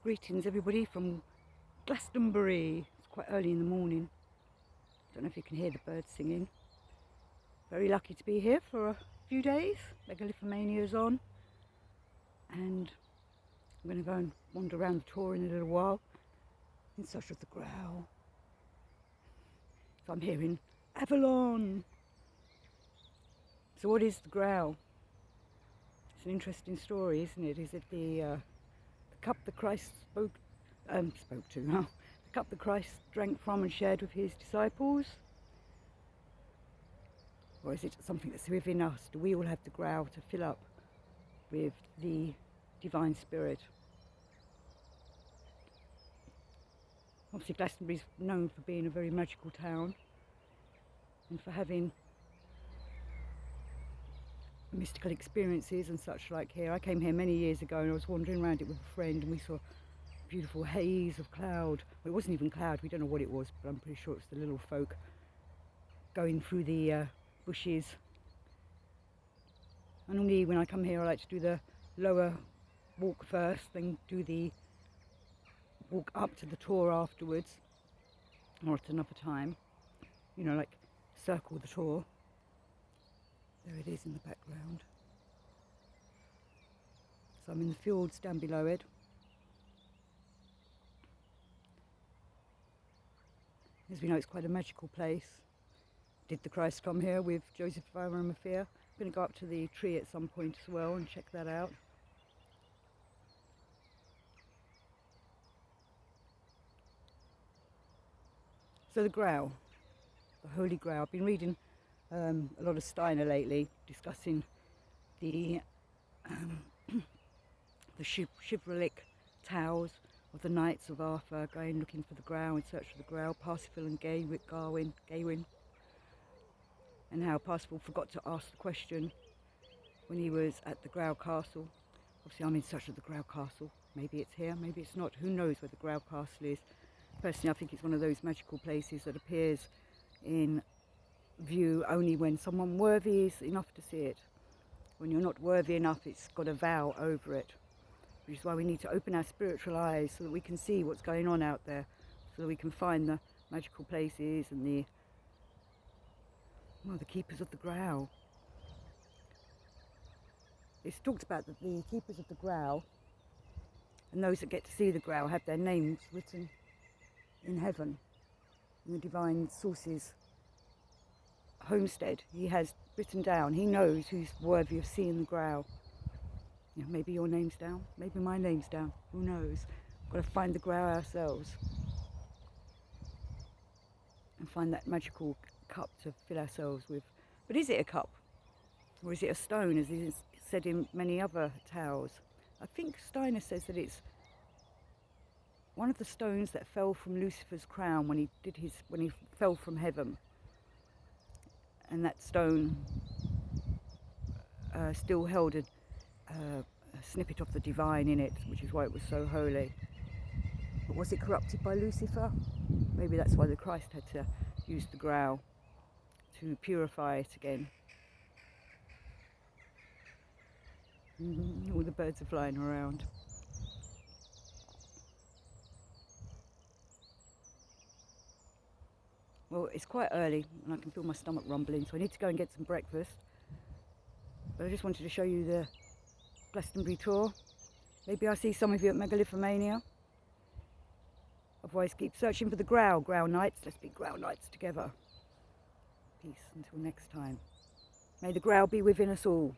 Greetings everybody from Glastonbury. It's quite early in the morning. Don't know if you can hear the birds singing. Very lucky to be here for a few days. Megalithomania's on. And I'm going to go and wander around the tour in a little while in search of the Grail. So I'm here in Avalon. So what is the Grail? It's an interesting story, isn't it? Is it the cup that Christ spoke to, the cup that Christ drank from and shared with his disciples? Or is it something that's within us? Do we all have the Grail to fill up with the divine spirit? Obviously Glastonbury's known for being a very magical town and for having mystical experiences and such like here. I came here many years ago and I was wandering around it with a friend and we saw a beautiful haze of cloud. Well, it wasn't even cloud, we don't know what it was, but I'm pretty sure it's the little folk going through the bushes. And normally when I come here I like to do the lower walk first, then do the walk up to the tour afterwards, or at another time, you know, like circle the tour. There it is in the background. So I'm in the fields down below it. As we know, it's quite a magical place. Did the Christ come here with Joseph of Arimathea? I'm going to go up to the tree at some point as well and check that out. So the Grail, the Holy Grail. I've been reading a lot of Steiner lately, discussing the chivalric tales of the Knights of Arthur going looking for the Grail, in search of the Grail, Parsifal and Gawain, and how Parsifal forgot to ask the question when he was at the Grail Castle. Obviously I'm in search of the Grail Castle. Maybe it's here, maybe it's not. Who knows where the Grail Castle is? Personally, I think it's one of those magical places that appears in view only when someone worthy is enough to see it. When you're not worthy enough, it's got a vow over it, which is why we need to open our spiritual eyes so that we can see what's going on out there, so that we can find the magical places and the keepers of the Grail. It's talked about that the keepers of the Grail and those that get to see the Grail have their names written in heaven, in the divine sources homestead. He has written down, he knows who's worthy of seeing the Grail. You know, maybe your name's down, maybe my name's down, who knows? We've got to find the Grail ourselves and find that magical cup to fill ourselves with. But is it a cup? Or is it a stone, as is said in many other tales? I think Steiner says that it's one of the stones that fell from Lucifer's crown when he fell from heaven. And that stone still held a snippet of the divine in it, which is why it was so holy. But was it corrupted by Lucifer? Maybe that's why the Christ had to use the Grail to purify it again. All the birds are flying around. Well, it's quite early and I can feel my stomach rumbling, so I need to go and get some breakfast. But I just wanted to show you the Glastonbury tour. Maybe I'll see some of you at Megalithomania. Otherwise, keep searching for the Grail. Grail Knights. Let's be Grail Knights together. Peace until next time. May the Grail be within us all.